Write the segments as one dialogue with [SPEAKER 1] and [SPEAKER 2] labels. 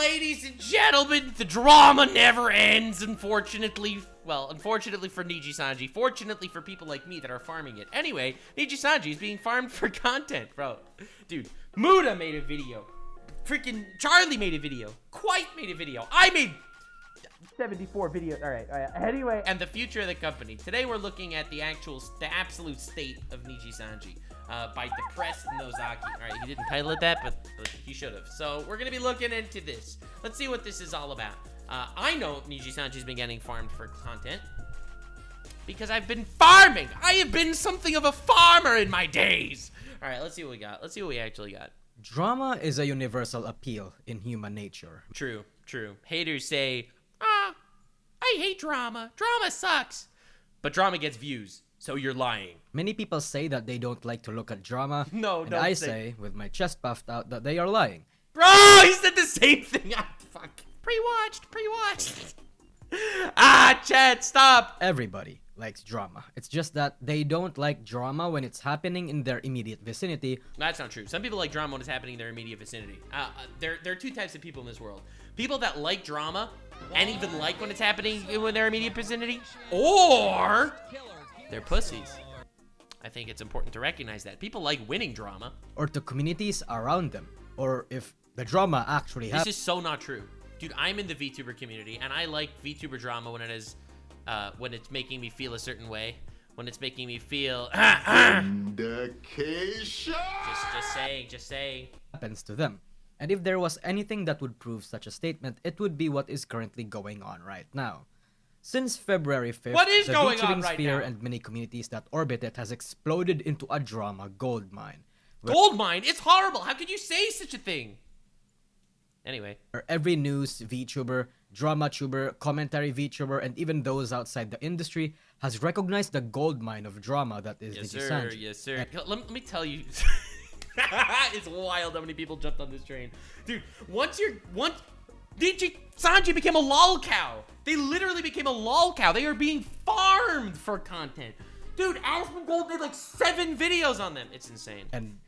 [SPEAKER 1] ladies and gentlemen, the drama never ends, unfortunately. Well, unfortunately for Nijisanji, fortunately for people like me that are farming it. Anyway, Nijisanji is being farmed for content, bro. Dude, Muda made a video. Freaking Charlie made a video. Quite made a video. I made 74 videos. All right. Anyway, and the future of the company. Today we're looking at the absolute state of Nijisanji. By Depressed Nozaki. Alright, he didn't title it that, but he should have. So, we're gonna be looking into this. Let's see what this is all about. I know Nijisanji's been getting farmed for content. Because I've been farming! I have been something of a farmer in my days! Alright, let's see what we got. Let's see what we actually got.
[SPEAKER 2] Drama is a universal appeal in human nature.
[SPEAKER 1] True. Haters say, I hate drama. Drama sucks. But drama gets views. So you're lying.
[SPEAKER 2] Many people say that they don't like to look at drama.
[SPEAKER 1] No,
[SPEAKER 2] and I say, with my chest puffed out, that they are lying.
[SPEAKER 1] Bro, he said the same thing. Fuck. Pre-watched. Chat, stop.
[SPEAKER 2] Everybody likes drama. It's just that they don't like drama when it's happening in their immediate vicinity.
[SPEAKER 1] That's not true. Some people like drama when it's happening in their immediate vicinity. There are two types of people in this world. People that like drama and even like when it's happening in their immediate vicinity. Or they're pussies. I think it's important to recognize that. People like winning drama.
[SPEAKER 2] Or to communities around them. Or if the drama actually happens.
[SPEAKER 1] This is so not true. Dude, I'm in the VTuber community, and I like VTuber drama when it's making me feel a certain way. When it's making me feel...
[SPEAKER 3] Vindication!
[SPEAKER 1] Just saying.
[SPEAKER 2] Happens to them. And if there was anything that would prove such a statement, it would be what is currently going on right now. Since February 5th,
[SPEAKER 1] what is
[SPEAKER 2] the
[SPEAKER 1] going on
[SPEAKER 2] VTubing
[SPEAKER 1] right
[SPEAKER 2] sphere
[SPEAKER 1] now?
[SPEAKER 2] and many communities that orbit it has exploded into a drama goldmine.
[SPEAKER 1] Goldmine? It's horrible! How could you say such a thing? Anyway.
[SPEAKER 2] Every news VTuber, drama tuber, commentary VTuber, and even those outside the industry has recognized the goldmine of drama that is Nijisanji.
[SPEAKER 1] Yes, sir. Let me tell you. It's wild how many people jumped on this train. Dude, once Nijisanji became a lol cow. They literally became a lol cow. They are being farmed for content. Dude, asmongold made like 7 videos on them. It's insane.
[SPEAKER 2] And,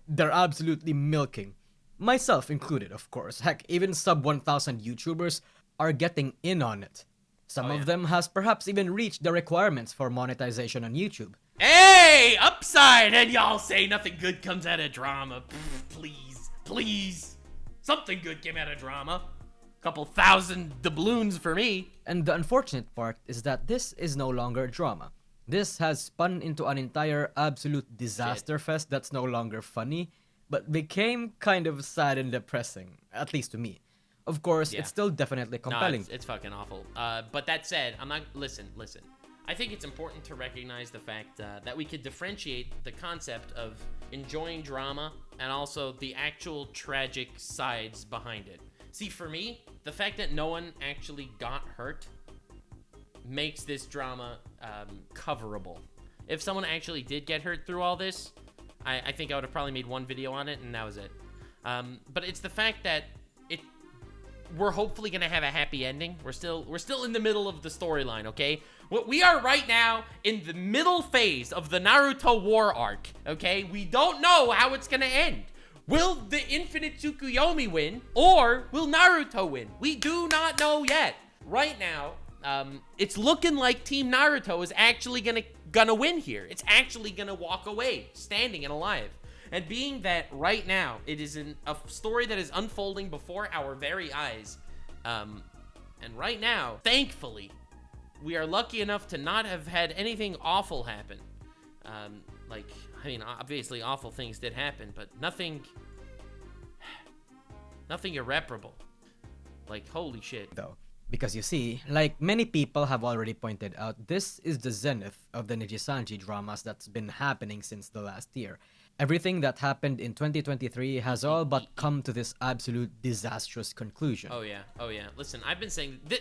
[SPEAKER 2] they're absolutely milking. Myself included, of course. Heck, even sub 1,000 YouTubers are getting in on it. Some of them has perhaps even reached the requirements for monetization on YouTube.
[SPEAKER 1] Hey, upside, and y'all say nothing good comes out of drama. Please. Something good came out of drama. Couple thousand doubloons for me.
[SPEAKER 2] And the unfortunate part is that this is no longer drama. This has spun into an entire absolute disaster fest that's no longer funny, but became kind of sad and depressing, at least to me. Of course, it's still definitely compelling.
[SPEAKER 1] No, it's fucking awful. But that said, listen. I think it's important to recognize the fact that we could differentiate the concept of enjoying drama and also the actual tragic sides behind it. See, for me, the fact that no one actually got hurt makes this drama coverable. If someone actually did get hurt through all this, I think I would have probably made one video on it, and that was it. But it's the fact that we're hopefully gonna have a happy ending. We're still in the middle of the storyline, okay? We are right now in the middle phase of the Naruto war arc, okay? We don't know how it's gonna end. Will the Infinite Tsukuyomi win, or will Naruto win? We do not know yet. Right now, it's looking like Team Naruto is actually gonna win here. It's actually gonna walk away, standing and alive. And being that right now, it is a story that is unfolding before our very eyes. And right now, thankfully, we are lucky enough to not have had anything awful happen. Obviously awful things did happen, but nothing irreparable. Like, holy shit.
[SPEAKER 2] Though. Because you see, like many people have already pointed out, this is the zenith of the Nijisanji dramas that's been happening since the last year. Everything that happened in 2023 has all but come to this absolute disastrous conclusion.
[SPEAKER 1] Oh yeah. Listen, I've been saying that.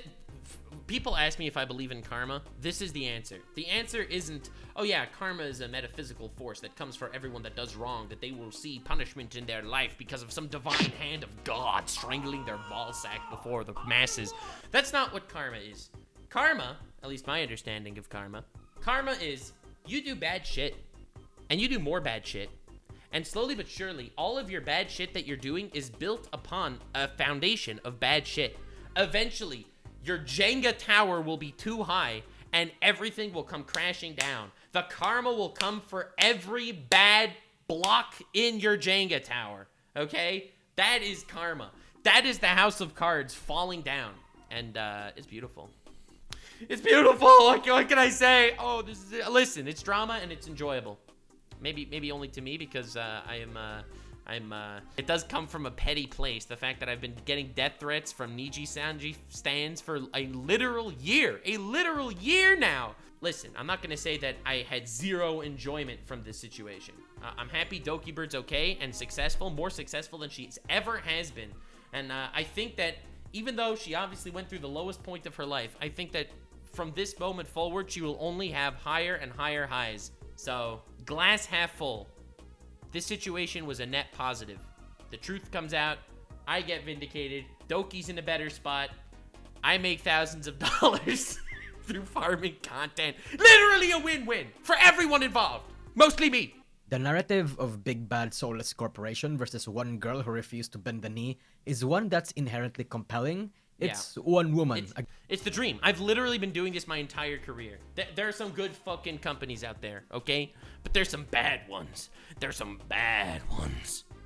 [SPEAKER 1] People ask me if I believe in karma. This is the answer. The answer isn't, oh yeah, karma is a metaphysical force that comes for everyone that does wrong, that they will see punishment in their life because of some divine hand of God strangling their ballsack before the masses. That's not what karma is. Karma, at least my understanding of karma is you do bad shit, and you do more bad shit, And slowly but surely, all of your bad shit that you're doing is built upon a foundation of bad shit. Eventually, your Jenga tower will be too high and everything will come crashing down. The karma will come for every bad block in your Jenga tower, okay? That is karma. That is the house of cards falling down. And it's beautiful. It's beautiful. What can I say? Oh, listen, it's drama and it's enjoyable. Maybe only to me because it does come from a petty place. The fact that I've been getting death threats from Nijisanji stands for a literal year now. Listen, I'm not gonna say that I had zero enjoyment from this situation. I'm happy Doki Bird's okay and successful, more successful than she's ever has been. And I think that even though she obviously went through the lowest point of her life, I think that from this moment forward, she will only have higher and higher highs. So, glass half full. This situation was a net positive. The truth comes out. I get vindicated. Doki's in a better spot. I make thousands of dollars through farming content. Literally a win-win for everyone involved. Mostly me.
[SPEAKER 2] The narrative of big bad soulless corporation versus one girl who refused to bend the knee is one that's inherently compelling. It's one woman.
[SPEAKER 1] It's the dream. I've literally been doing this my entire career. There are some good fucking companies out there, okay? But there's some bad ones.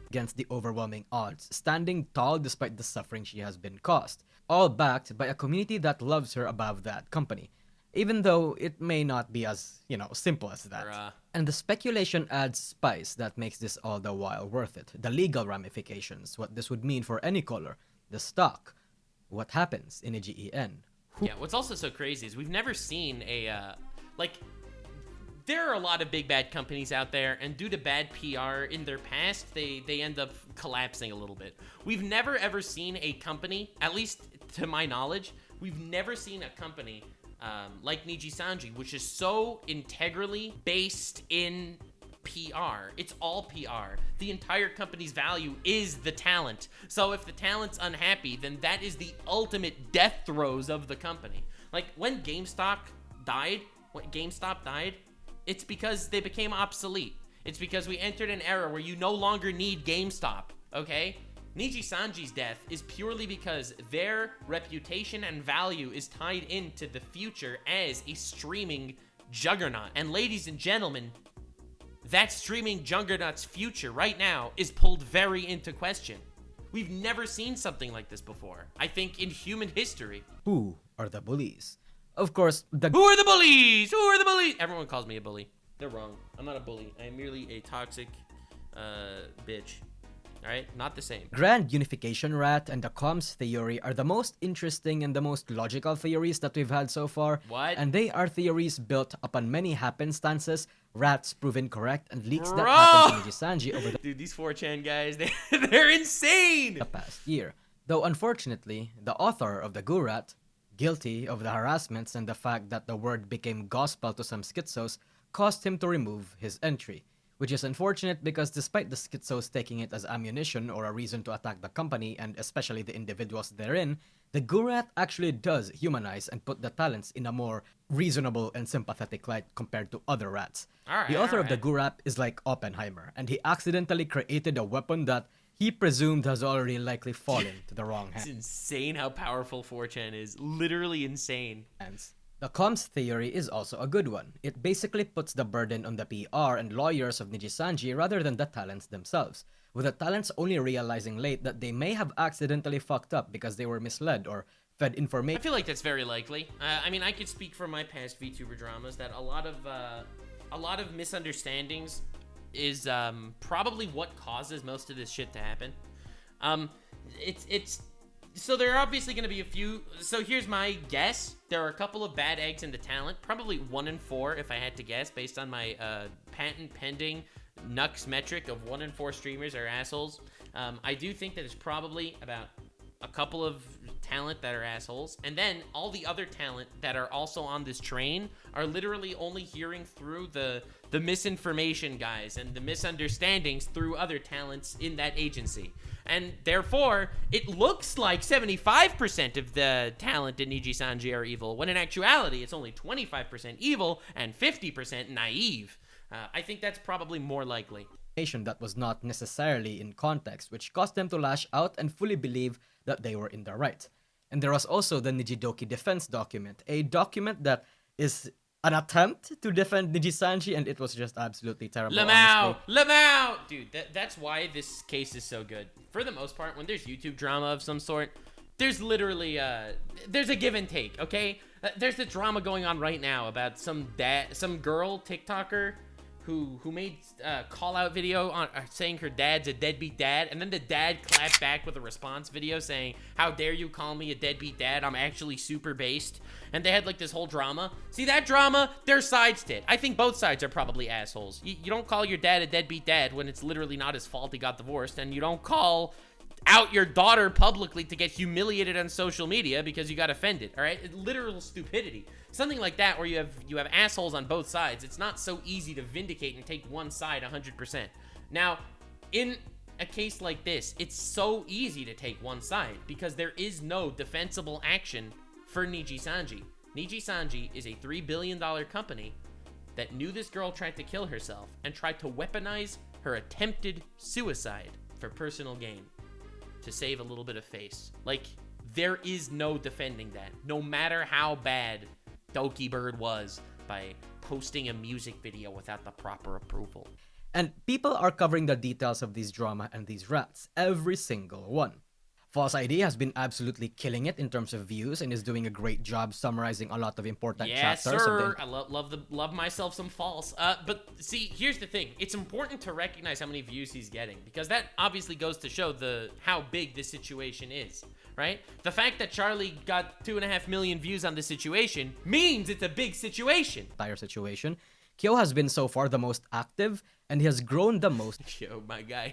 [SPEAKER 2] Against the overwhelming odds, standing tall despite the suffering she has been caused. All backed by a community that loves her above that company. Even though it may not be as, simple as that. And the speculation adds spice that makes this all the while worth it. The legal ramifications, what this would mean for any color, the stock, what happens in a GEN.
[SPEAKER 1] Yeah, what's also so crazy is we've never seen there are a lot of big bad companies out there, and due to bad PR in their past, they end up collapsing a little bit. We've never ever seen a company, at least to my knowledge, we've never seen a company like Nijisanji, which is so integrally based in PR. It's all PR. The entire company's value is the talent. So if the talent's unhappy, then that is the ultimate death throes of the company. Like when GameStop died, it's because they became obsolete. It's because we entered an era where you no longer need GameStop, okay? Nijisanji's death is purely because their reputation and value is tied into the future as a streaming juggernaut. And ladies and gentlemen, that streaming juggernaut's future right now is pulled very into question. We've never seen something like this before, I think, in human history.
[SPEAKER 2] Who are the bullies? Of course,
[SPEAKER 1] Who are the bullies? Who are the bullies? Everyone calls me a bully. They're wrong. I'm not a bully. I am merely a toxic bitch. Alright? Not the same.
[SPEAKER 2] Grand Unification Rat and the comms theory are the most interesting and the most logical theories that we've had so far.
[SPEAKER 1] What?
[SPEAKER 2] And they are theories built upon many happenstances, rats proven correct, and leaks that happened to Nijisanji over the
[SPEAKER 1] Dude, these 4chan guys, they're insane!
[SPEAKER 2] the past year. Though unfortunately, the author of the Gurat, guilty of the harassments and the fact that the word became gospel to some schizos, caused him to remove his entry. Which is unfortunate because despite the schizos taking it as ammunition or a reason to attack the company and especially the individuals therein, the Gurat actually does humanize and put the talents in a more reasonable and sympathetic light compared to other rats. The author of the Gurat is like Oppenheimer, and he accidentally created a weapon that he presumed has already likely fallen to the wrong hands.
[SPEAKER 1] It's insane how powerful 4chan is. Literally insane.
[SPEAKER 2] The comms theory is also a good one. It basically puts the burden on the PR and lawyers of Nijisanji rather than the talents themselves, with the talents only realizing late that they may have accidentally fucked up because they were misled or fed information.
[SPEAKER 1] I feel like that's very likely. I mean, I could speak from my past VTuber dramas that a lot of misunderstandings is probably what causes most of this shit to happen. So there are obviously going to be a few. So here's my guess. There are a couple of bad eggs in the talent. Probably 1 in 4 if I had to guess based on my patent pending Nux metric of 1 in 4 streamers are assholes. I do think that it's probably about a couple of talent that are assholes. And then all the other talent that are also on this train are literally only hearing through the misinformation guys and the misunderstandings through other talents in that agency. And therefore, it looks like 75% of the talent in Nijisanji are evil, when in actuality, it's only 25% evil and 50% naive. I think that's probably more likely.
[SPEAKER 2] that was not necessarily in context, which caused them to lash out and fully believe that they were in the right. And there was also the Nijidoki defense document, a document that is an attempt to defend Nijisanji, and it was just absolutely terrible.
[SPEAKER 1] Lamau! Dude, that's why this case is so good. For the most part, when there's YouTube drama of some sort, there's literally, there's a give and take, okay? There's the drama going on right now about some girl TikToker who made a call-out video on saying her dad's a deadbeat dad, and then the dad clapped back with a response video saying, "How dare you call me a deadbeat dad? I'm actually super based." And they had like this whole drama. See that drama? Their sides did. I think both sides are probably assholes. You don't call your dad a deadbeat dad when it's literally not his fault he got divorced, and you don't call out your daughter publicly to get humiliated on social media because you got offended, all right? Literal stupidity. Something like that where you have assholes on both sides. It's not so easy to vindicate and take one side 100%. Now, in a case like this, it's so easy to take one side because there is no defensible action for Nijisanji. Nijisanji is a $3 billion company that knew this girl tried to kill herself and tried to weaponize her attempted suicide for personal gain, to save a little bit of face. Like, there is no defending that, no matter how bad Doki Bird was by posting a music video without the proper approval.
[SPEAKER 2] And people are covering the details of these drama and these rants, every single one. False ID has been absolutely killing it in terms of views and is doing a great job summarizing a lot of important chapters.
[SPEAKER 1] Yes, sir. I love myself some false. But see, here's the thing. It's important to recognize how many views he's getting because that obviously goes to show how big this situation is, right? The fact that Charlie got 2.5 million views on this situation means it's a big situation.
[SPEAKER 2] Entire situation. Kyo has been so far the most active, and he has grown the most.
[SPEAKER 1] Yo, my guy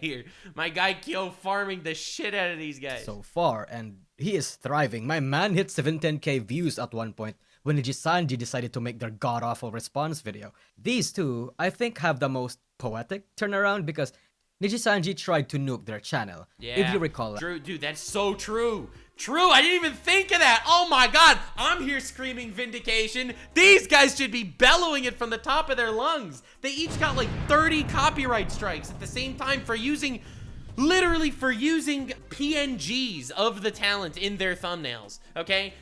[SPEAKER 1] Kyo farming the shit out of these guys.
[SPEAKER 2] So far, and he is thriving. My man hit 710k views at one point when Nijisanji decided to make their god-awful response video. These two, I think, have the most poetic turnaround because Nijisanji tried to nuke their channel.
[SPEAKER 1] Yeah,
[SPEAKER 2] if you recall.
[SPEAKER 1] True, dude, that's so true. True, I didn't even think of that. Oh my god, I'm here screaming vindication. These guys should be bellowing it from the top of their lungs. They each got like 30 copyright strikes at the same time for using PNGs of the talent in their thumbnails, okay?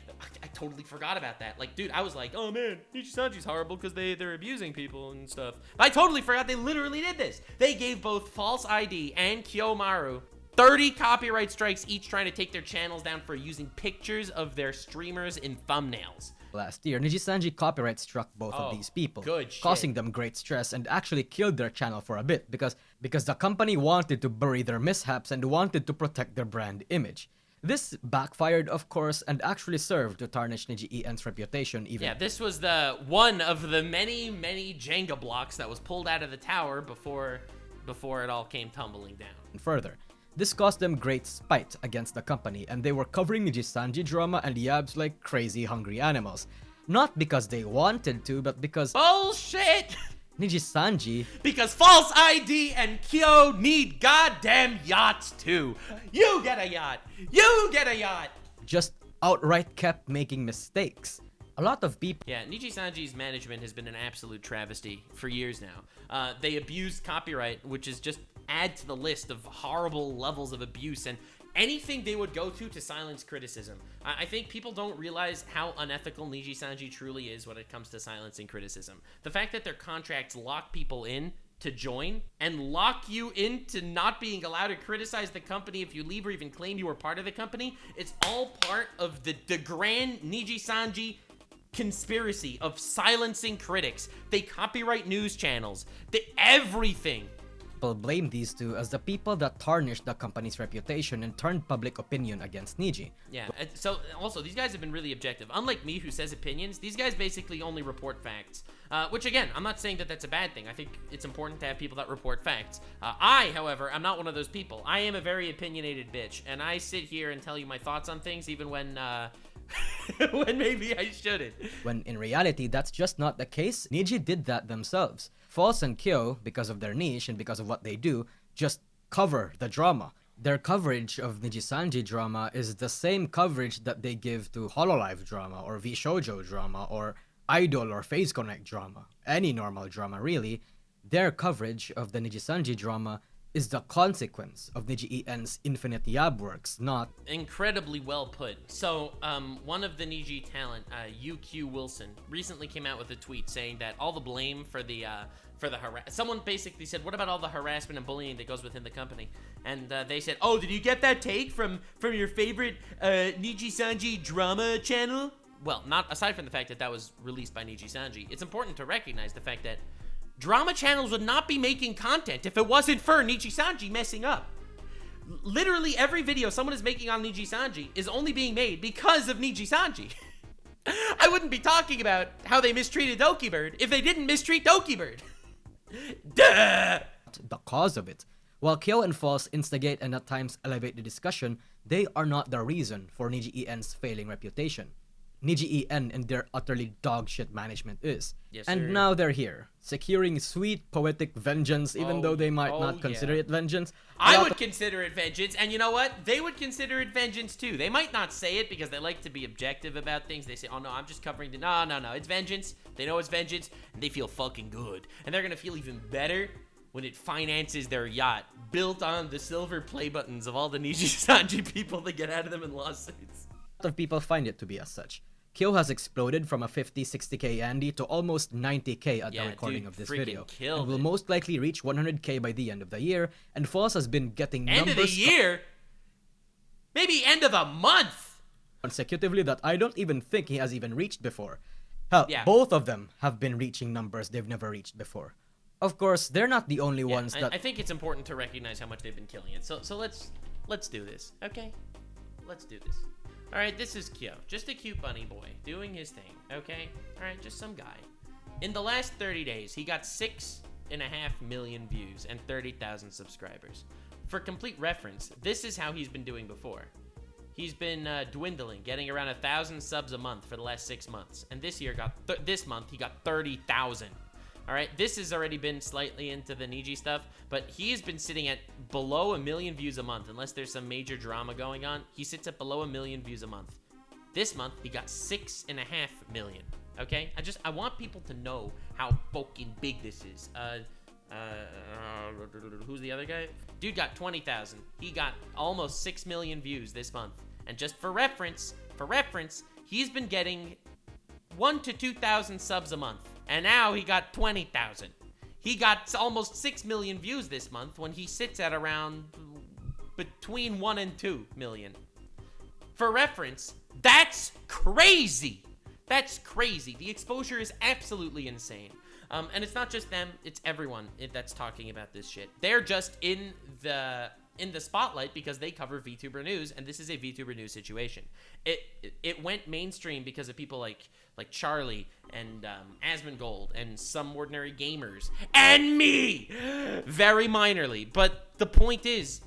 [SPEAKER 1] I totally forgot about that. Like, dude, I was like, oh man, Nijisanji's horrible because they're abusing people and stuff. I totally forgot they literally did this. They gave both False ID and Kiyomaru 30 copyright strikes each trying to take their channels down for using pictures of their streamers in thumbnails.
[SPEAKER 2] Last year, Nijisanji copyright struck both of these people, causing them great stress and actually killed their channel for a bit because the company wanted to bury their mishaps and wanted to protect their brand image. This backfired, of course, and actually served to tarnish Niji-EN's reputation even.
[SPEAKER 1] Yeah, this was the one of the many Jenga blocks that was pulled out of the tower before it all came tumbling down.
[SPEAKER 2] And further, this caused them great spite against the company, and they were covering Nijisanji drama and Yabs like crazy hungry animals. Not because they wanted to, but because...
[SPEAKER 1] Bullshit!
[SPEAKER 2] Nijisanji...
[SPEAKER 1] Because False ID and Kyo need goddamn yachts too. You get a yacht! You get a yacht!
[SPEAKER 2] Just outright kept making mistakes. A lot of people...
[SPEAKER 1] Yeah, Nijisanji's management has been an absolute travesty for years now. They abused copyright, which is just add to the list of horrible levels of abuse and anything they would go to silence criticism. I think people don't realize how unethical Nijisanji truly is when it comes to silencing criticism. The fact that their contracts lock people in to join and lock you into not being allowed to criticize the company if you leave or even claim you were part of the company, it's all part of the grand Nijisanji conspiracy of silencing critics. They copyright news channels, everything.
[SPEAKER 2] People blame these two as the people that tarnished the company's reputation and turned public opinion against Niji.
[SPEAKER 1] Yeah, so also these guys have been really objective. Unlike me who says opinions, these guys basically only report facts. Which again, I'm not saying that that's a bad thing. I think it's important to have people that report facts. I, however, I'm not one of those people. I am a very opinionated bitch, and I sit here and tell you my thoughts on things even when when maybe I shouldn't.
[SPEAKER 2] When in reality, that's just not the case. Niji did that themselves. False and Kyo, because of their niche and because of what they do, just cover the drama. Their coverage of Nijisanji drama is the same coverage that they give to Hololive drama or V-Shoujo drama or Idol or Phase Connect drama. Any normal drama, really. Their coverage of the Nijisanji drama is the consequence of Niji EN's infinite yab works, not...
[SPEAKER 1] Incredibly well put. So, one of the Niji talent, UQ Wilson, recently came out with a tweet saying that all the blame for the someone basically said, what about all the harassment and bullying that goes within the company? And they said, oh, did you get that take from your favorite Nijisanji drama channel? Well, not aside from the fact that that was released by Nijisanji, it's important to recognize the fact that drama channels would not be making content if it wasn't for Nijisanji messing up. Literally every video someone is making on Nijisanji is only being made because of Nijisanji. I wouldn't be talking about how they mistreated Doki Bird if they didn't mistreat Doki Bird. Duh!
[SPEAKER 2] The cause of it. While Kyo and False instigate and at times elevate the discussion, they are not the reason for Niji EN's failing reputation. Niji EN and their utterly dogshit management is.
[SPEAKER 1] Yes,
[SPEAKER 2] and
[SPEAKER 1] sir.
[SPEAKER 2] now they're here, securing sweet poetic vengeance even though they might not consider it vengeance.
[SPEAKER 1] I would consider it vengeance, and you know what? They would consider it vengeance too. They might not say it because they like to be objective about things. They say, oh no, I'm just covering the... No, it's vengeance. They know it's vengeance, and they feel fucking good. And they're gonna feel even better when it finances their yacht, built on the silver play buttons of all the Nijisanji people that get out of them in lawsuits.
[SPEAKER 2] A lot of people find it to be as such. Kyo has exploded from a 50-60k Andy to almost 90k at the recording of this video, and will most likely reach 100k by the end of the year, and False has been getting
[SPEAKER 1] end
[SPEAKER 2] numbers...
[SPEAKER 1] End of the year? Maybe end of the month!
[SPEAKER 2] ...consecutively that I don't even think he has even reached before. Hell, both of them have been reaching numbers they've never reached before. Of course, they're not the only ones that...
[SPEAKER 1] I think it's important to recognize how much they've been killing it, so let's do this, okay? Let's do this. Alright, this is Kyo. Just a cute bunny boy doing his thing, okay? Alright, just some guy. In the last 30 days, he got 6.5 million views and 30,000 subscribers. For complete reference, this is how he's been doing before. He's been dwindling, getting around 1,000 subs a month for the last 6 months. And this year, this month, he got 30,000. Alright, this has already been slightly into the Niji stuff, but he has been sitting at below 1 million views a month, unless there's some major drama going on. He sits at below 1 million views a month. This month, he got 6.5 million, okay? I want people to know how fucking big this is. Who's the other guy? Dude got 20,000. He got almost 6 million views this month. And just for reference, he's been getting 1,000 to 2,000 subs a month. And now he got 20,000. He got almost 6 million views this month when he sits at around between 1 and 2 million. For reference, that's crazy. That's crazy. The exposure is absolutely insane. And it's not just them, it's everyone that's talking about this shit. They're just in the spotlight because they cover VTuber news, and this is a VTuber news situation. It went mainstream because of people like Charlie and Asmongold and some ordinary gamers and me, very minorly. But the point is,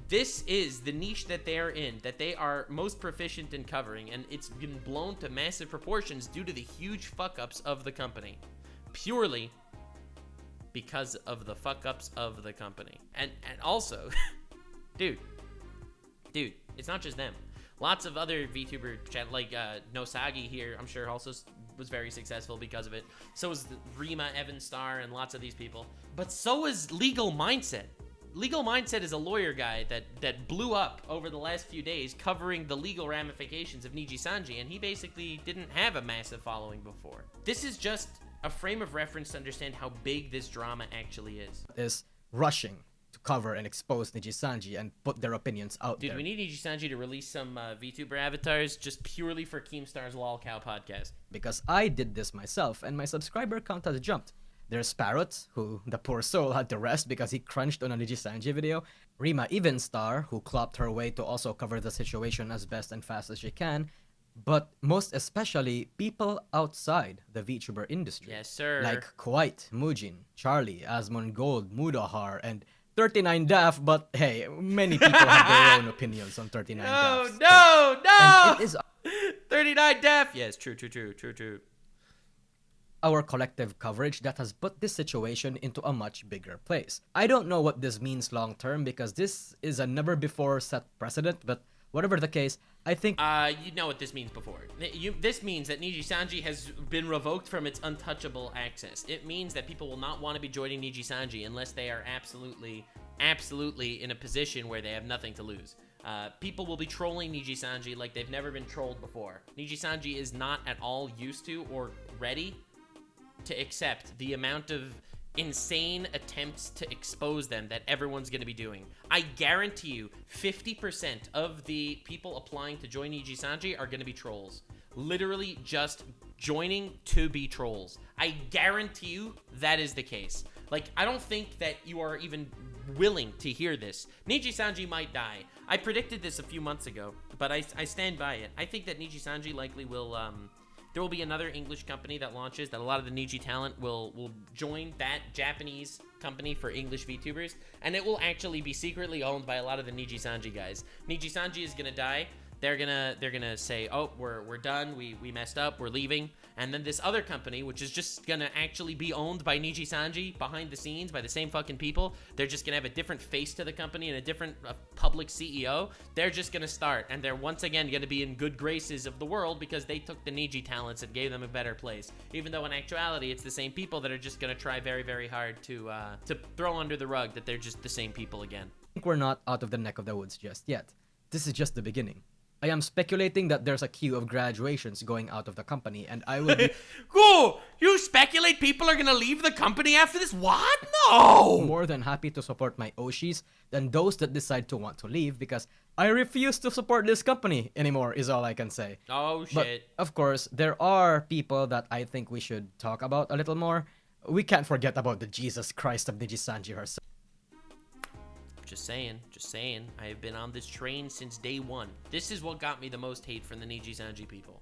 [SPEAKER 1] this is the niche that they're in, that they are most proficient in covering, and it's been blown to massive proportions due to the huge fuck-ups of the company. Purely because of the fuck-ups of the company. And also, dude, it's not just them. Lots of other VTuber like Nosagi here, I'm sure also was very successful because of it. So is Rima, Evan Starr, and lots of these people. But so is Legal Mindset. Legal Mindset is a lawyer guy that blew up over the last few days covering the legal ramifications of Nijisanji, and he basically didn't have a massive following before. This is just a frame of reference to understand how big this drama actually is.
[SPEAKER 2] Is rushing to cover and expose Nijisanji and put their opinions out there.
[SPEAKER 1] Dude, we need Nijisanji to release some VTuber avatars just purely for Keemstar's LolCow podcast.
[SPEAKER 2] Because I did this myself, and my subscriber count has jumped. There's Parrot, who the poor soul had to rest because he crunched on a Nijisanji video. Rima Evenstar, who clopped her way to also cover the situation as best and fast as she can. But most especially, people outside the VTuber industry.
[SPEAKER 1] Yes, sir.
[SPEAKER 2] Like Kuwait, Mujin, Charlie, Asmongold, Mudahar, and 39 Daff, but hey, many people have their own opinions on 39 Daff.
[SPEAKER 1] No!
[SPEAKER 2] And it is
[SPEAKER 1] 39 Daff! Yes, true.
[SPEAKER 2] Our collective coverage that has put this situation into a much bigger place. I don't know what this means long term because this is a never before set precedent, but Whatever the case, I think
[SPEAKER 1] You know what this means before. This means that Nijisanji has been revoked from its untouchable access. It means that people will not want to be joining Nijisanji unless they are absolutely in a position where they have nothing to lose. People will be trolling Nijisanji like they've never been trolled before. Nijisanji is not at all used to or ready to accept the amount of insane attempts to expose them that everyone's going to be doing. I guarantee you 50% of the people applying to join Nijisanji are going to be trolls. Literally just joining to be trolls. I guarantee you that is the case. Like, I don't think that you are even willing to hear this. Nijisanji might die. I predicted this a few months ago, but I stand by it. I think that Nijisanji likely will, there will be another English company that launches, that a lot of the Niji talent will join that Japanese company for English VTubers, and it will actually be secretly owned by a lot of the Nijisanji guys. Nijisanji is gonna die. They're gonna say, oh, we're done, we messed up, we're leaving. And then this other company, which is just gonna actually be owned by Nijisanji behind the scenes by the same fucking people, they're just gonna have a different face to the company and a different public CEO. They're just gonna start, and they're once again gonna be in good graces of the world because they took the Niji talents and gave them a better place. Even though in actuality, it's the same people that are just gonna try very, very hard to throw under the rug that they're just the same people again.
[SPEAKER 2] I think we're not out of the neck of the woods just yet. This is just the beginning. I am speculating that there's a queue of graduations going out of the company, and I will be...
[SPEAKER 1] Cool! You speculate people are gonna leave the company after this? What? No!
[SPEAKER 2] More than happy to support my Oshis than those that decide to want to leave, because I refuse to support this company anymore, is all I can say.
[SPEAKER 1] Oh, shit.
[SPEAKER 2] But, of course, there are people that I think we should talk about a little more. We can't forget about the Jesus Christ of Nijisanji herself.
[SPEAKER 1] Just saying. I have been on this train since day one. This is what got me the most hate from the Nijisanji people.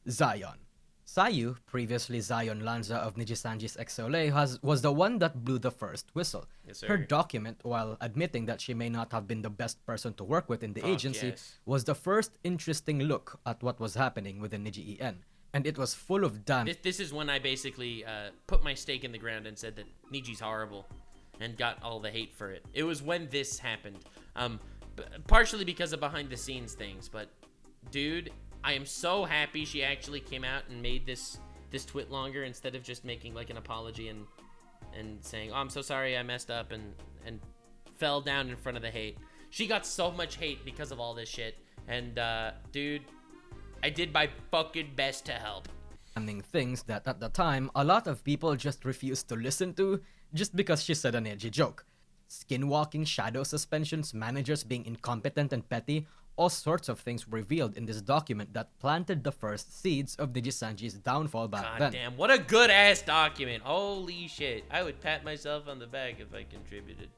[SPEAKER 2] Zion. Sayu, previously Zion Lanza of Nijisanji's XOLA, was the one that blew the first whistle.
[SPEAKER 1] Yes, sir.
[SPEAKER 2] Her document, while admitting that she may not have been the best person to work with in the agency,
[SPEAKER 1] yes.
[SPEAKER 2] was the first interesting look at what was happening within Niji EN. And it was full of damn...
[SPEAKER 1] This is when I basically put my stake in the ground and said that Niji's horrible. And got all the hate for it. It was when this happened. Partially because of behind the scenes things, but dude, I am so happy she actually came out and made this twit longer instead of just making like an apology and saying, oh, I'm so sorry I messed up and fell down in front of the hate. She got so much hate because of all this shit. And dude, I did my fucking best to help.
[SPEAKER 2] Things that at the time a lot of people just refused to listen to just because she said an edgy joke. Skinwalking, shadow suspensions, managers being incompetent and petty, all sorts of things were revealed in this document that planted the first seeds of Nijisanji's downfall back then.
[SPEAKER 1] God damn, what a good ass document. Holy shit. I would pat myself on the back if I contributed.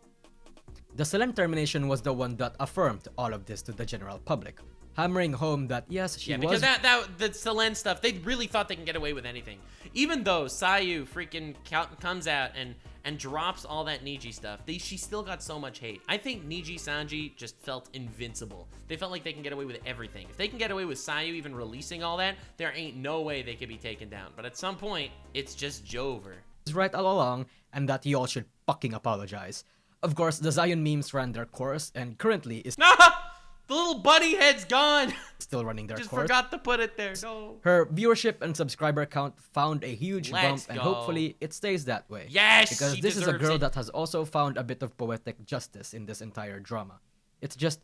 [SPEAKER 2] The Selen termination was the one that affirmed all of this to the general public, hammering home that yes, she was...
[SPEAKER 1] Yeah, because the Selen stuff, they really thought they can get away with anything. Even though Sayu freaking comes out and drops all that Niji stuff, she still got so much hate. I think Nijisanji just felt invincible. They felt like they can get away with everything. If they can get away with Sayu even releasing all that, there ain't no way they could be taken down. But at some point, it's just Jover.
[SPEAKER 2] Right all along, and that y'all should fucking apologize. Of course, the Zion memes ran their course, and currently is...
[SPEAKER 1] The little bunny head's gone.
[SPEAKER 2] Still running their
[SPEAKER 1] Just
[SPEAKER 2] course.
[SPEAKER 1] forgot to put it there. No.
[SPEAKER 2] Her viewership and subscriber count found a huge
[SPEAKER 1] Let's
[SPEAKER 2] bump, and
[SPEAKER 1] go.
[SPEAKER 2] hopefully it stays that way.
[SPEAKER 1] Yes,
[SPEAKER 2] because
[SPEAKER 1] she
[SPEAKER 2] this is a
[SPEAKER 1] deserves
[SPEAKER 2] girl
[SPEAKER 1] it.
[SPEAKER 2] that has also found a bit of poetic justice in this entire drama. It's just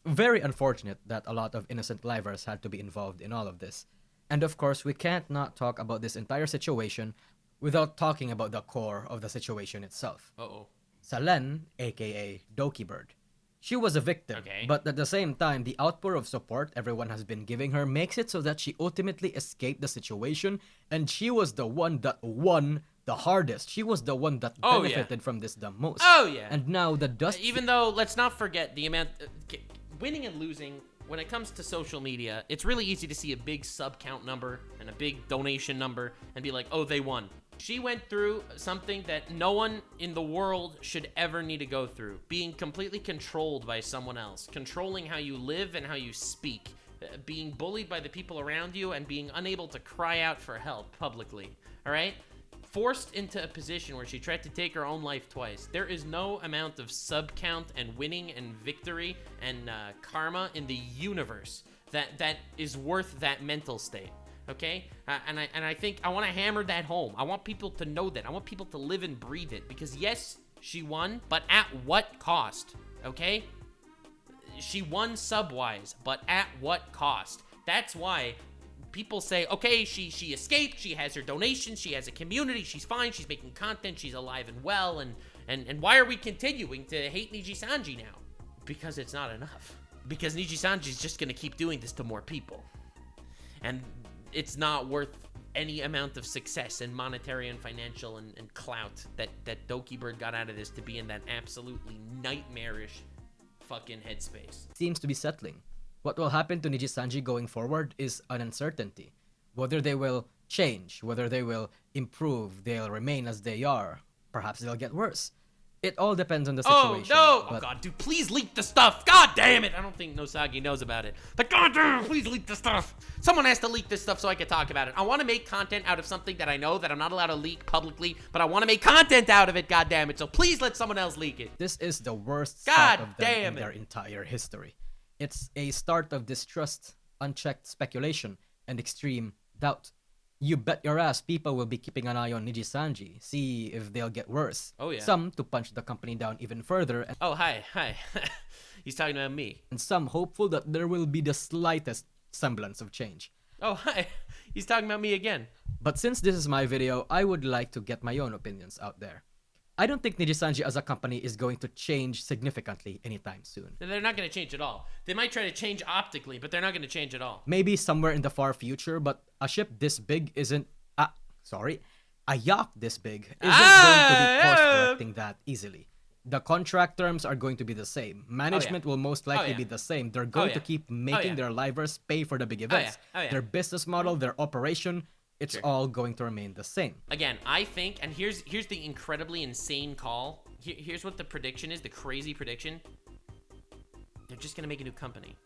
[SPEAKER 2] very unfortunate that a lot of innocent livers had to be involved in all of this. And of course, we can't not talk about this entire situation without talking about the core of the situation itself.
[SPEAKER 1] Uh-oh.
[SPEAKER 2] Selen, aka Doki Bird. She was a victim, but at the same time, the outpour of support everyone has been giving her makes it so that she ultimately escaped the situation, and she was the one that won the hardest. She was the one that benefited from this the most.
[SPEAKER 1] Oh, yeah.
[SPEAKER 2] And now the dust...
[SPEAKER 1] Even though, let's not forget the amount... winning and losing, when it comes to social media, it's really easy to see a big sub count number and a big donation number and be like, oh, they won. She went through something that no one in the world should ever need to go through. Being completely controlled by someone else. Controlling how you live and how you speak. Being bullied by the people around you and being unable to cry out for help publicly. Alright? forced into a position where she tried to take her own life twice. There is no amount of sub count and winning and victory and karma in the universe that is worth that mental state. Okay, and I think I want to hammer that home. I want people to know that. I want people to live and breathe it, because yes, she won, but at what cost? Okay, she won sub-wise, but at what cost? That's why people say, okay, she escaped, she has her donations, she has a community, she's fine, she's making content, she's alive and well, and why are we continuing to hate Nijisanji now? Because it's not enough. Because Nijisanji's just gonna keep doing this to more people. And it's not worth any amount of success and monetary and financial and clout that Doki Bird got out of this to be in that absolutely nightmarish fucking headspace.
[SPEAKER 2] Seems to be settling. What will happen to Nijisanji going forward is an uncertainty. Whether they will change, whether they will improve, they'll remain as they are. Perhaps they'll get worse. It all depends on the situation.
[SPEAKER 1] Oh, no! Oh, God, dude, please leak the stuff! God damn it! I don't think Nosagi knows about it. But God damn it, please leak the stuff! Someone has to leak this stuff so I can talk about it. I want to make content out of something that I know that I'm not allowed to leak publicly, but I want to make content out of it, God damn it. So please let someone else leak it.
[SPEAKER 2] This is the worst start of them in their
[SPEAKER 1] it.
[SPEAKER 2] entire history. It's a start of distrust, unchecked speculation, and extreme doubt. You bet your ass people will be keeping an eye on Nijisanji, see if they'll get worse.
[SPEAKER 1] Oh, yeah.
[SPEAKER 2] Some to punch the company down even further. And
[SPEAKER 1] oh, hi. He's talking about me.
[SPEAKER 2] And some hopeful that there will be the slightest semblance of change.
[SPEAKER 1] Oh, hi. He's talking about me again.
[SPEAKER 2] But since this is my video, I would like to get my own opinions out there. I don't think Nijisanji as a company is going to change significantly anytime soon.
[SPEAKER 1] They're not going to change at all. They might try to change optically, but they're not going to change at all.
[SPEAKER 2] Maybe somewhere in the far future, but a ship this big isn't... a yacht this big isn't going to be course-correcting that easily. The contract terms are going to be the same. Management will most likely be the same. They're going to keep making their livers pay for the big events. Their business model, their operation... It's all going to remain the same.
[SPEAKER 1] Again, I think, and here's the incredibly insane call. Here's what the prediction is, the crazy prediction. They're just gonna make a new company.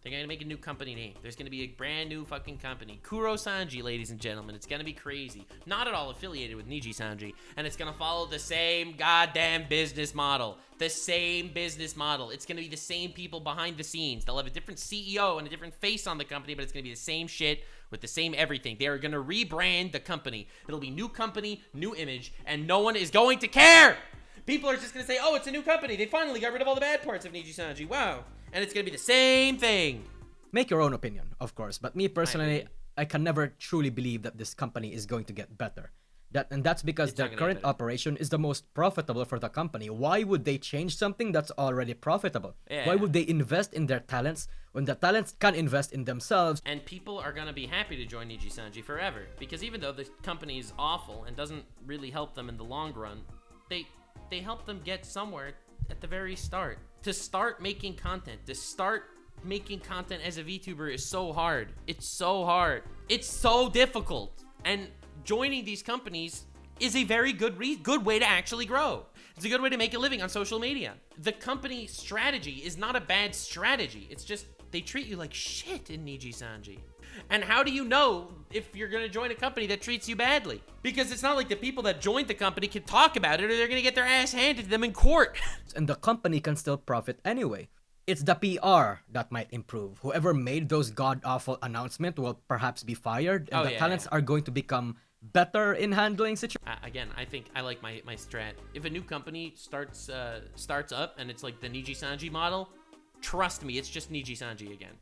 [SPEAKER 1] They're gonna make a new company name. There's gonna be a brand new fucking company. Kurosanji, ladies and gentlemen. It's gonna be crazy. Not at all affiliated with Nijisanji. And it's gonna follow the same goddamn business model. The same business model. It's gonna be the same people behind the scenes. They'll have a different CEO and a different face on the company, but it's gonna be the same shit with the same everything. They are gonna rebrand the company. It'll be new company, new image, and no one is going to care! People are just gonna say, oh, it's a new company. They finally got rid of all the bad parts of Nijisanji. Wow. And it's gonna be the same thing.
[SPEAKER 2] Make your own opinion, of course. But me personally, I can never truly believe that this company is going to get better. That's because their current operation is the most profitable for the company. Why would they change something that's already profitable?
[SPEAKER 1] Yeah.
[SPEAKER 2] Why would they invest in their talents when the talents can invest in themselves?
[SPEAKER 1] And people are gonna be happy to join Nijisanji forever. Because even though the company is awful and doesn't really help them in the long run, they help them get somewhere at the very start. To start making content, as a VTuber is so hard. It's so hard. It's so difficult. And joining these companies is a very good way to actually grow. It's a good way to make a living on social media. The company strategy is not a bad strategy. It's just they treat you like shit in Nijisanji. And how do you know if you're going to join a company that treats you badly? Because it's not like the people that joined the company can talk about it or they're going to get their ass handed to them in court.
[SPEAKER 2] And the company can still profit anyway. It's the PR that might improve. Whoever made those god-awful announcements will perhaps be fired, and the talents are going to become better in handling situations.
[SPEAKER 1] Again, I think I like my strat. If a new company starts up and it's like the Nijisanji model, trust me, it's just Nijisanji again.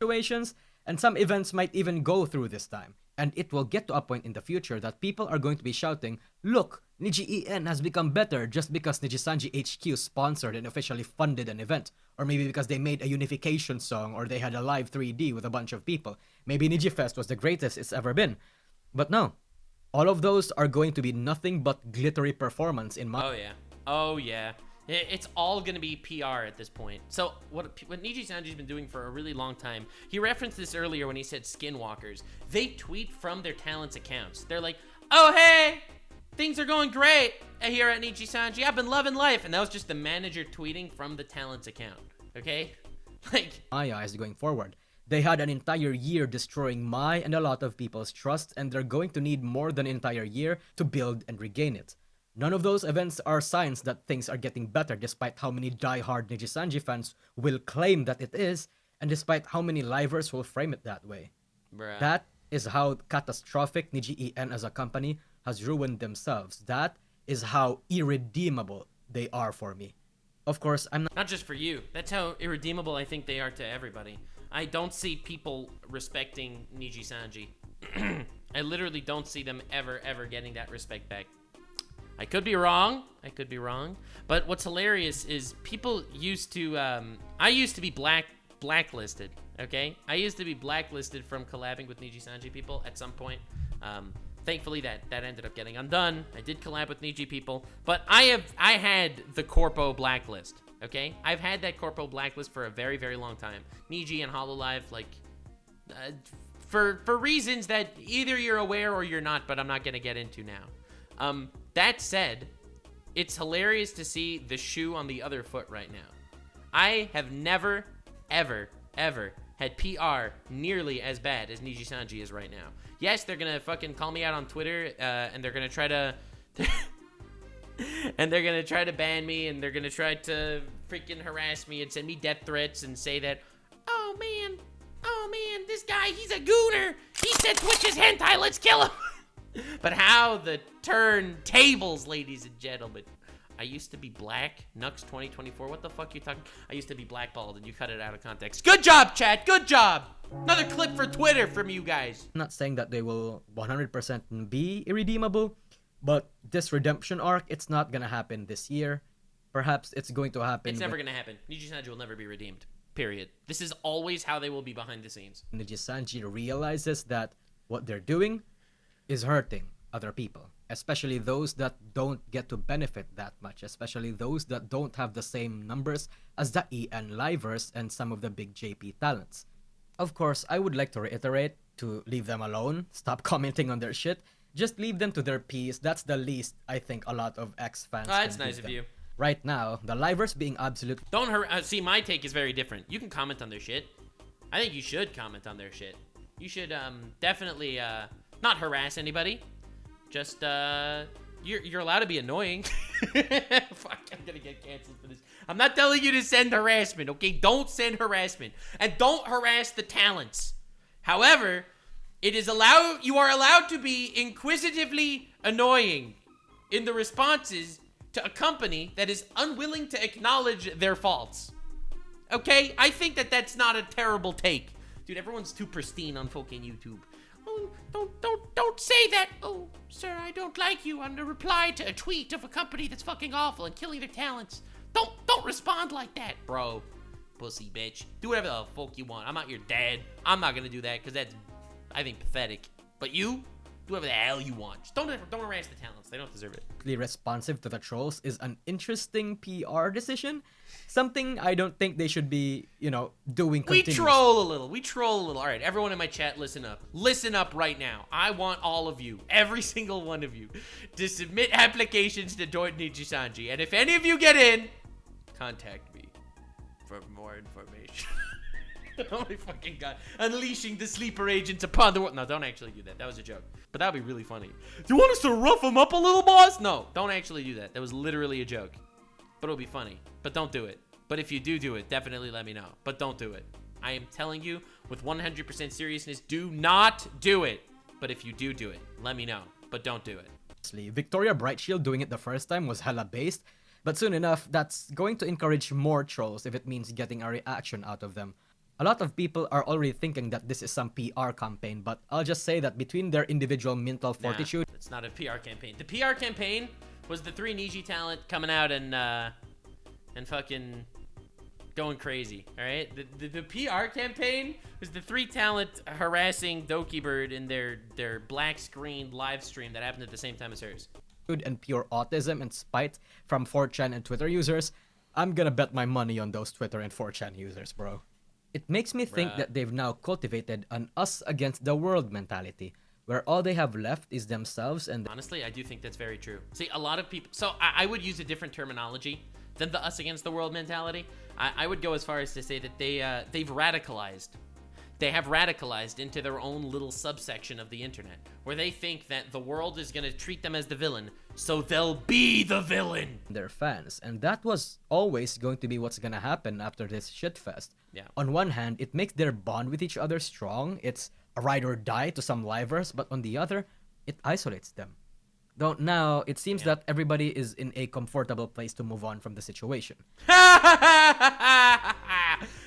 [SPEAKER 2] And some events might even go through this time. And it will get to a point in the future that people are going to be shouting, look, Niji-en has become better just because Nijisanji HQ sponsored and officially funded an event. Or maybe because they made a unification song or they had a live 3D with a bunch of people. Maybe Nijifest was the greatest it's ever been. But no, all of those are going to be nothing but glittery performance in my...
[SPEAKER 1] Oh yeah. It's all going to be PR at this point. So what Nijisanji's been doing for a really long time, he referenced this earlier when he said skinwalkers. They tweet from their talents accounts. They're like, oh, hey, things are going great here at Nijisanji. I've been loving life. And that was just the manager tweeting from the talents account. Okay? Like,
[SPEAKER 2] my eyes going forward. They had an entire year destroying my and a lot of people's trust, and they're going to need more than an entire year to build and regain it. None of those events are signs that things are getting better, despite how many die-hard Nijisanji fans will claim that it is, and despite how many livers will frame it that way.
[SPEAKER 1] Bruh.
[SPEAKER 2] That is how catastrophic Niji EN as a company has ruined themselves. That is how irredeemable they are for me. Of course, I'm
[SPEAKER 1] Not just for you. That's how irredeemable I think they are to everybody. I don't see people respecting Nijisanji. I literally don't see them ever getting that respect back. I could be wrong. But what's hilarious is people used to, I used to be blacklisted, okay? I used to be blacklisted from collabing with Nijisanji people at some point. Thankfully, that ended up getting undone. I did collab with Niji people, but I had the Corpo blacklist, okay? I've had that Corpo blacklist for a very long time. Niji and Hololive, like, for reasons that either you're aware or you're not, but I'm not gonna get into now. That said, it's hilarious to see the shoe on the other foot right now. I have never, ever had PR nearly as bad as Nijisanji is right now. Yes, they're gonna fucking call me out on Twitter, and they're gonna try to, and they're gonna try to ban me, and they're gonna try to freaking harass me and send me death threats and say that, oh man, this guy, he's a gooner. He said Twitch is hentai, let's kill him. But how the tables, ladies and gentlemen. I used to be black. Nux 2024. What the fuck you talking? I used to be blackballed and you cut it out of context. Good job, chat. Good job. Another clip for Twitter from you guys.
[SPEAKER 2] not saying that they will 100% be irredeemable, but this redemption arc, it's not gonna happen this year. Perhaps it's going to happen.
[SPEAKER 1] It's never gonna happen. Nijisanji will never be redeemed. Period. This is always how they will be behind the scenes.
[SPEAKER 2] Nijisanji realizes that what they're doing is hurting other people, especially those that don't get to benefit that much, especially those that don't have the same numbers as the EN livers and some of the big JP talents. Of course, I would like to reiterate to leave them alone, stop commenting on their shit, just leave them to their peace. That's the least I think a lot of X fans can
[SPEAKER 1] It's nice
[SPEAKER 2] give
[SPEAKER 1] of
[SPEAKER 2] them.
[SPEAKER 1] you.
[SPEAKER 2] Right now, the livers being absolute.
[SPEAKER 1] Don't see, my take is very different. You can comment on their shit. I think you should comment on their shit. You should definitely not harass anybody. Just you're allowed to be annoying. Fuck, I'm gonna get canceled for this. I'm not telling you to send harassment, okay? Don't send harassment. And don't harass the talents. However, you are allowed to be inquisitively annoying in the responses to a company that is unwilling to acknowledge their faults. Okay? I think that's not a terrible take. Dude, everyone's too pristine on fucking YouTube. Oh, don't say that. Oh, sir, I don't like you on the reply to a tweet of a company that's fucking awful and killing their talents. Don't respond like that, bro. Pussy bitch. Do whatever the fuck you want. I'm not your dad. I'm not gonna do that because that's, I think, pathetic. But you, do whatever the hell you want. Just don't harass the talents. They don't deserve it.
[SPEAKER 2] Responsive to the trolls is an interesting PR decision. Something I don't think they should be, doing continuously.
[SPEAKER 1] We troll a little. All right, everyone in my chat, listen up. Listen up right now. I want all of you, every single one of you, to submit applications to Doki Nijisanji. And if any of you get in, contact me for more information. Oh my fucking god. Unleashing the sleeper agents upon the world. No, don't actually do that. That was a joke. But that would be really funny. Do you want us to rough them up a little, boss? No, don't actually do that. That was literally a joke. But it'll be funny. But don't do it. But if you do it, definitely let me know. But don't do it. I am telling you with 100% seriousness, do not do it. But if you do it, let me know. But don't do it.
[SPEAKER 2] Victoria Brightshield doing it the first time was hella based. But soon enough, that's going to encourage more trolls if it means getting a reaction out of them. A lot of people are already thinking that this is some PR campaign, but I'll just say that between their individual mental fortitude...
[SPEAKER 1] It's not a PR campaign. The PR campaign was the 3 Niji talent coming out and fucking going crazy, alright? The PR campaign was the 3 talent harassing Doki Bird in their black screen live stream that happened at the same time as hers.
[SPEAKER 2] And pure autism and spite from 4chan and Twitter users, I'm gonna bet my money on those Twitter and 4chan users, bro. It makes me think that they've now cultivated an us against the world mentality, where all they have left is themselves and...
[SPEAKER 1] Honestly, I do think that's very true. See, a lot of people... So, I would use a different terminology than the us against the world mentality. I would go as far as to say that they've radicalized. they have radicalized into their own little subsection of the internet, where they think that the world is going to treat them as the villain, so they'll be the villain.
[SPEAKER 2] Their fans, and that was always going to be what's gonna happen after this shitfest.
[SPEAKER 1] Yeah.
[SPEAKER 2] On one hand, it makes their bond with each other strong. It's a ride or die to some livers, but on the other, it isolates them. Though now, it seems that everybody is in a comfortable place to move on from the situation.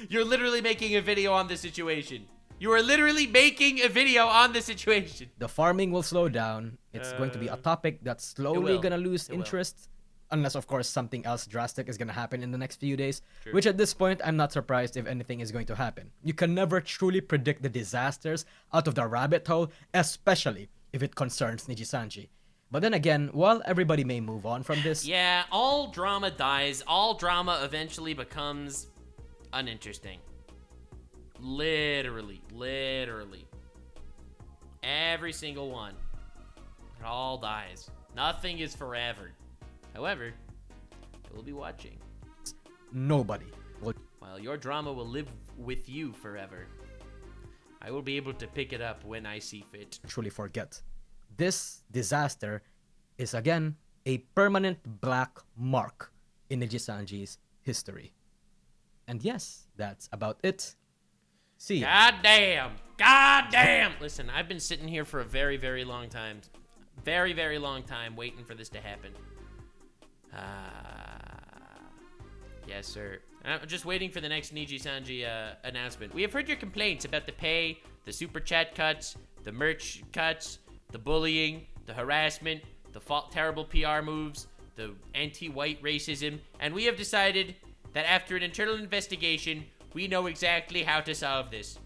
[SPEAKER 1] You're literally making a video on the situation. You are literally making a video on the situation.
[SPEAKER 2] The farming will slow down. It's going to be a topic that's slowly
[SPEAKER 1] will.
[SPEAKER 2] gonna lose
[SPEAKER 1] It will.
[SPEAKER 2] interest. Unless, of course, something else drastic is gonna happen in the next few days.
[SPEAKER 1] True.
[SPEAKER 2] Which at this point, I'm not surprised if anything is going to happen. You can never truly predict the disasters out of the rabbit hole, especially if it concerns Nijisanji. But then again, while everybody may move on from this,
[SPEAKER 1] Yeah, all drama dies. All drama eventually becomes uninteresting. Literally. Every single one. It all dies. Nothing is forever. However, I will be watching.
[SPEAKER 2] nobody will
[SPEAKER 1] While your drama will live with you forever, I will be able to pick it up when I see fit.
[SPEAKER 2] truly forget. This disaster is again a permanent black mark in Nijisanji's history. And yes, that's about it. See ya.
[SPEAKER 1] God damn! Listen, I've been sitting here for a very, very long time. Very long time waiting for this to happen. Yes, sir. I'm just waiting for the next Nijisanji announcement. We have heard your complaints about the pay, the super chat cuts, the merch cuts, the bullying, the harassment, the terrible PR moves, the anti-white racism, and we have decided that after an internal investigation, we know exactly how to solve this.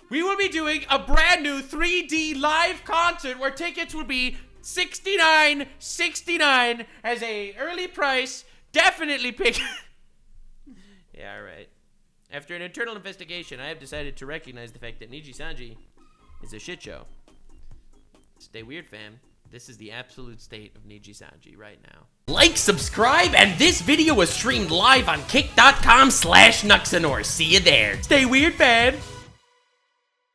[SPEAKER 1] We will be doing a brand new 3D live concert where tickets will be $69.69 as a early price. Definitely pick. Yeah, all right. After an internal investigation, I have decided to recognize the fact that Nijisanji is a shit show. Stay weird, fam. This is the absolute state of Nijisanji right now. Like, subscribe, and this video was streamed live on kick.com/Nuxanor. See you there. Stay weird, fam.